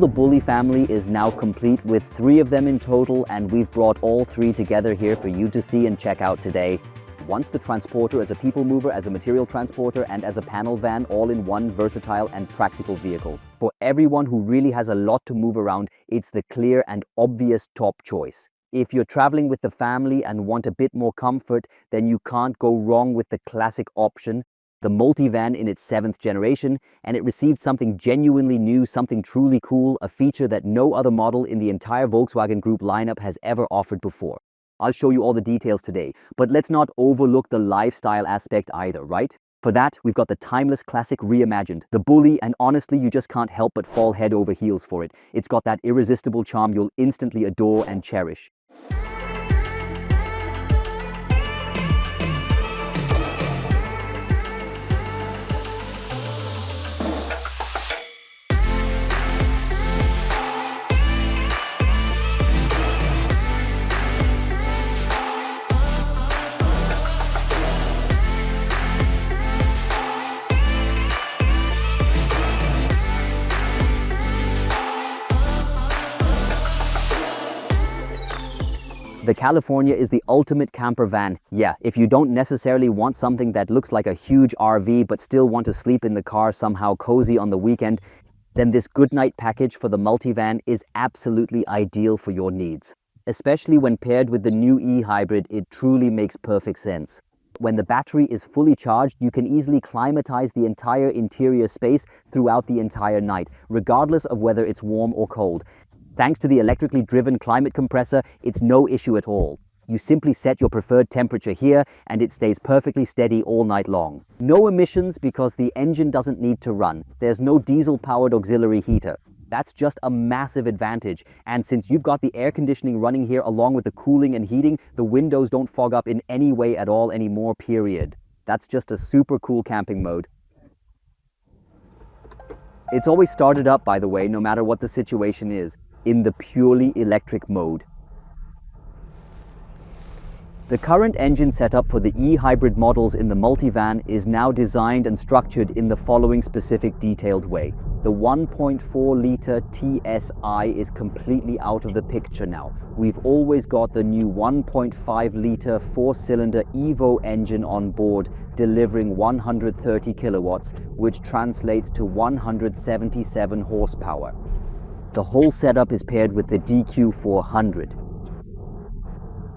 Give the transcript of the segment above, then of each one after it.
the Bulli family is now complete with 3 of them in total, and we've brought all 3 together here for you to see and check out today. Once the transporter as a people mover, as a material transporter, and as a panel van, all in one versatile and practical vehicle. For everyone who really has a lot to move around, it's the clear and obvious top choice. If you're traveling with the family and want a bit more comfort, then you can't go wrong with the classic option, the Multivan in its 7th generation, and it received something genuinely new, something truly cool, a feature that no other model in the entire Volkswagen Group lineup has ever offered before. I'll show you all the details today, but let's not overlook the lifestyle aspect either, right? For that, we've got the timeless classic reimagined, the Bulli, and honestly, you just can't help but fall head over heels for it. It's got that irresistible charm you'll instantly adore and cherish. The California is the ultimate camper van. Yeah, if you don't necessarily want something that looks like a huge RV but still want to sleep in the car somehow cozy on the weekend, then this goodnight package for the Multivan is absolutely ideal for your needs. Especially when paired with the new eHybrid, it truly makes perfect sense. When the battery is fully charged, you can easily climatize the entire interior space throughout the entire night, regardless of whether it's warm or cold. Thanks to the electrically driven climate compressor, it's no issue at all. You simply set your preferred temperature here and it stays perfectly steady all night long. No emissions because the engine doesn't need to run. There's no diesel-powered auxiliary heater. That's just a massive advantage. And since you've got the air conditioning running here along with the cooling and heating, the windows don't fog up in any way at all anymore, period. That's just a super cool camping mode. It's always started up, by the way, no matter what the situation is, in the purely electric mode. The current engine setup for the eHybrid models in the Multivan is now designed and structured in the following specific detailed way. The 1.4-litre TSI is completely out of the picture now. We've always got the new 1.5-litre 4-cylinder Evo engine on board, delivering 130 kilowatts, which translates to 177 horsepower. The whole setup is paired with the DQ400,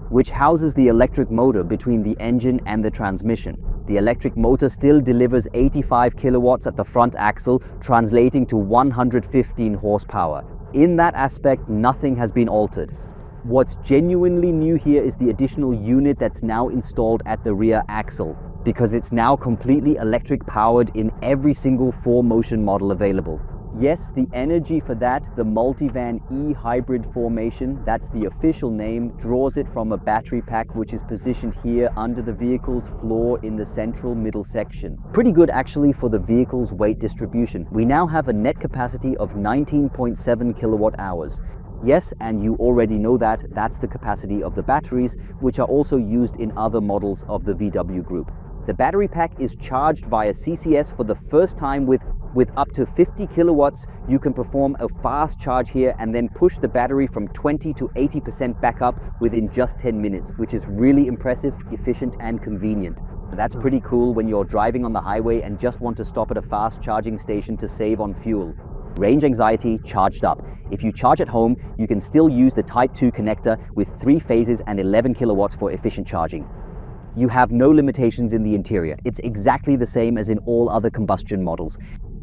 which houses the electric motor between the engine and the transmission. The electric motor still delivers 85 kilowatts at the front axle, translating to 115 horsepower. In that aspect, nothing has been altered. What's genuinely new here is the additional unit that's now installed at the rear axle, because it's now completely electric powered in every single 4MOTION model available. Yes, the energy for that, the Multivan eHybrid formation, that's the official name, draws it from a battery pack which is positioned here under the vehicle's floor in the central middle section. Pretty good actually for the vehicle's weight distribution. We now have a net capacity of 19.7 kilowatt hours. Yes, and you already know that, that's the capacity of the batteries, which are also used in other models of the VW group. The battery pack is charged via CCS for the first time with up to 50 kilowatts. You can perform a fast charge here and then push the battery from 20 to 80% back up within just 10 minutes, which is really impressive, efficient, and convenient. That's pretty cool when you're driving on the highway and just want to stop at a fast charging station to save on fuel. Range anxiety charged up. If you charge at home, you can still use the Type 2 connector with 3 phases and 11 kilowatts for efficient charging. You have no limitations in the interior. It's exactly the same as in all other combustion models.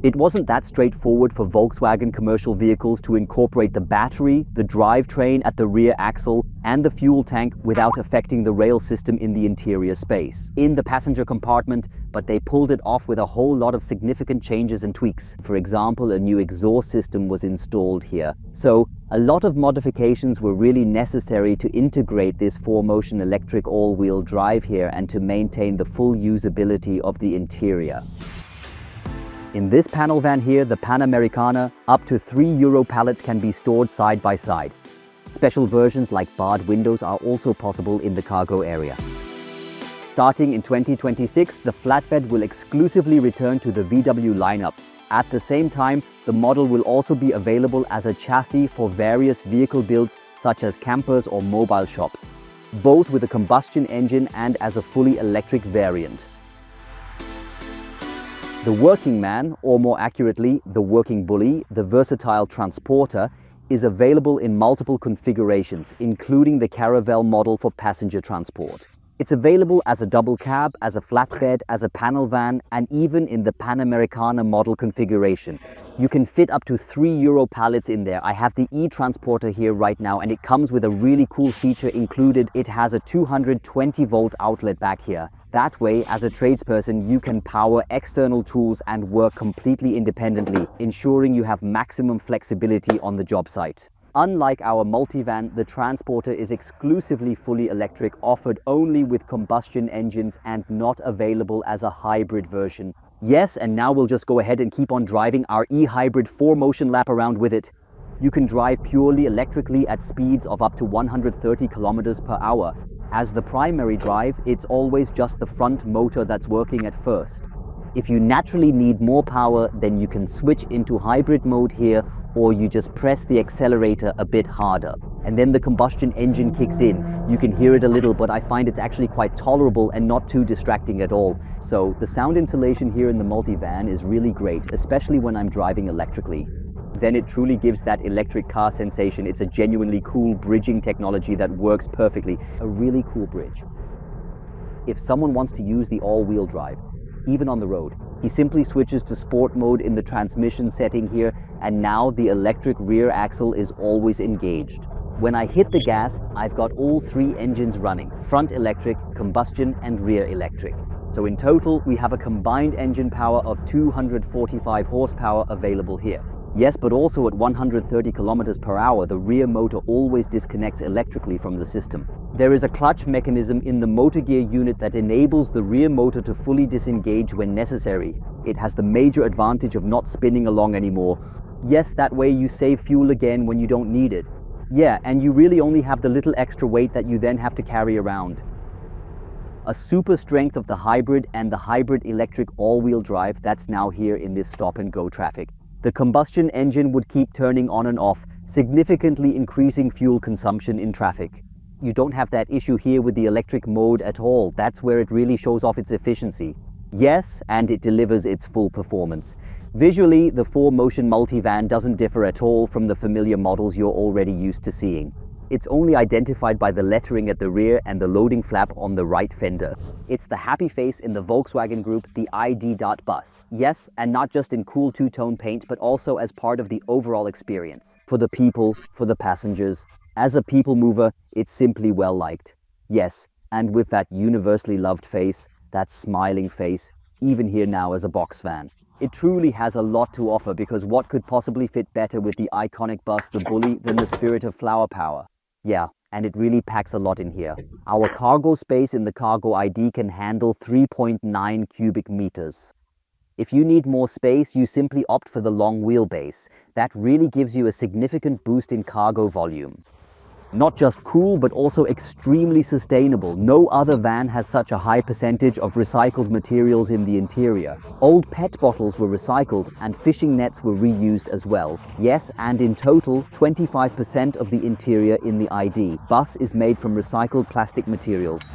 It wasn't that straightforward for Volkswagen commercial vehicles to incorporate the battery, the drivetrain at the rear axle, and the fuel tank without affecting the rail system in the interior space, in the passenger compartment, but they pulled it off with a whole lot of significant changes and tweaks. For example, a new exhaust system was installed here. So, a lot of modifications were really necessary to integrate this 4MOTION electric all-wheel drive here and to maintain the full usability of the interior. In this panel van here, the Panamericana, up to 3 Euro pallets can be stored side by side. Special versions like barred windows are also possible in the cargo area. Starting in 2026, the Flatbed will exclusively return to the VW lineup. At the same time, the model will also be available as a chassis for various vehicle builds such as campers or mobile shops, both with a combustion engine and as a fully electric variant. The Working Man, or more accurately, the Working Bulli, the versatile transporter, is available in multiple configurations, including the Caravelle model for passenger transport. It's available as a double cab, as a flatbed, as a panel van, and even in the Panamericana model configuration. You can fit up to 3 Euro pallets in there. I have the e-transporter here right now, and it comes with a really cool feature included. It has a 220-volt outlet back here. That way, as a tradesperson, you can power external tools and work completely independently, ensuring you have maximum flexibility on the job site. Unlike our multivan, the transporter is exclusively fully electric, offered only with combustion engines and not available as a hybrid version. Yes, and now we'll just go ahead and keep on driving our eHybrid 4MOTION lap around with it. You can drive purely electrically at speeds of up to 130 kilometers per hour. As the primary drive, it's always just the front motor that's working at first. If you naturally need more power, then you can switch into hybrid mode here, or you just press the accelerator a bit harder. And then the combustion engine kicks in. You can hear it a little, but I find it's actually quite tolerable and not too distracting at all. So the sound insulation here in the multivan is really great, especially when I'm driving electrically. Then it truly gives that electric car sensation. It's a genuinely cool bridging technology that works perfectly. A really cool bridge. If someone wants to use the all-wheel drive, even on the road, he simply switches to sport mode in the transmission setting here, and now the electric rear axle is always engaged. When I hit the gas, I've got all 3 engines running: front electric, combustion and rear electric. So in total, we have a combined engine power of 245 horsepower available here. Yes, but also at 130 kilometers per hour, the rear motor always disconnects electrically from the system. There is a clutch mechanism in the motor gear unit that enables the rear motor to fully disengage when necessary. It has the major advantage of not spinning along anymore. Yes, that way you save fuel again when you don't need it. Yeah, and you really only have the little extra weight that you then have to carry around. A super strength of the hybrid and the hybrid electric all-wheel drive that's now here in this stop-and-go traffic. The combustion engine would keep turning on and off, significantly increasing fuel consumption in traffic. You don't have that issue here with the electric mode at all. That's where it really shows off its efficiency. Yes, and it delivers its full performance. Visually, the 4MOTION Multivan doesn't differ at all from the familiar models you're already used to seeing. It's only identified by the lettering at the rear and the loading flap on the right fender. It's the happy face in the Volkswagen group, the ID.BUZZ. Yes, and not just in cool two-tone paint, but also as part of the overall experience. For the people, for the passengers. As a people mover, it's simply well liked. Yes, and with that universally loved face, that smiling face, even here now as a box van. It truly has a lot to offer, because what could possibly fit better with the iconic bus, the Bulli, than the spirit of flower power? Yeah, and it really packs a lot in here. Our cargo space in the Cargo ID can handle 3.9 cubic meters. If you need more space, you simply opt for the long wheelbase. That really gives you a significant boost in cargo volume. Not just cool, but also extremely sustainable. No other van has such a high percentage of recycled materials in the interior. Old PET bottles were recycled and fishing nets were reused as well. Yes, and in total, 25% of the interior in the ID.BUZZ is made from recycled plastic materials.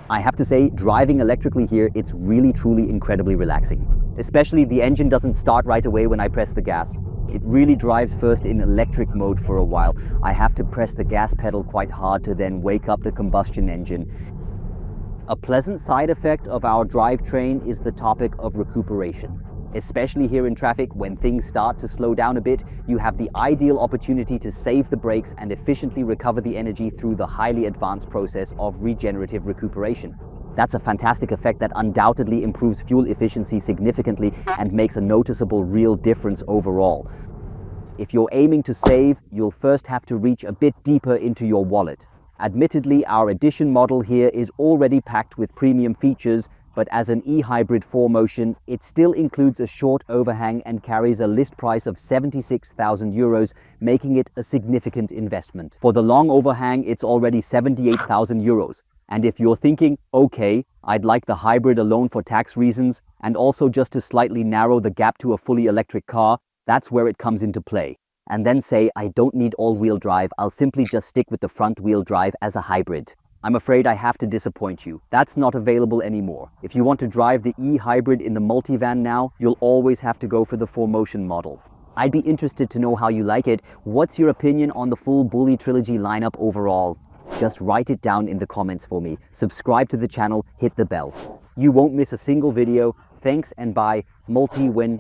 I have to say, driving electrically here, it's really truly incredibly relaxing. Especially the engine doesn't start right away when I press the gas. It really drives first in electric mode for a while. I have to press the gas pedal quite hard to then wake up the combustion engine. A pleasant side effect of our drivetrain is the topic of recuperation. Especially here in traffic, when things start to slow down a bit, you have the ideal opportunity to save the brakes and efficiently recover the energy through the highly advanced process of regenerative recuperation. That's a fantastic effect that undoubtedly improves fuel efficiency significantly and makes a noticeable real difference overall. If you're aiming to save, you'll first have to reach a bit deeper into your wallet. Admittedly, our Edition model here is already packed with premium features, but as an eHybrid 4MOTION, it still includes a short overhang and carries a list price of 76,000 euros, making it a significant investment. For the long overhang, it's already 78,000 euros. And if you're thinking, okay, I'd like the hybrid alone for tax reasons, and also just to slightly narrow the gap to a fully electric car, that's where it comes into play. And then say, I don't need all-wheel drive, I'll simply just stick with the front-wheel drive as a hybrid. I'm afraid I have to disappoint you. That's not available anymore. If you want to drive the eHybrid in the Multivan now, you'll always have to go for the 4MOTION model. I'd be interested to know how you like it. What's your opinion on the full Bulli trilogy lineup overall? Just write it down in the comments for me. Subscribe to the channel, hit the bell. You won't miss a single video. Thanks and bye. Multi-win.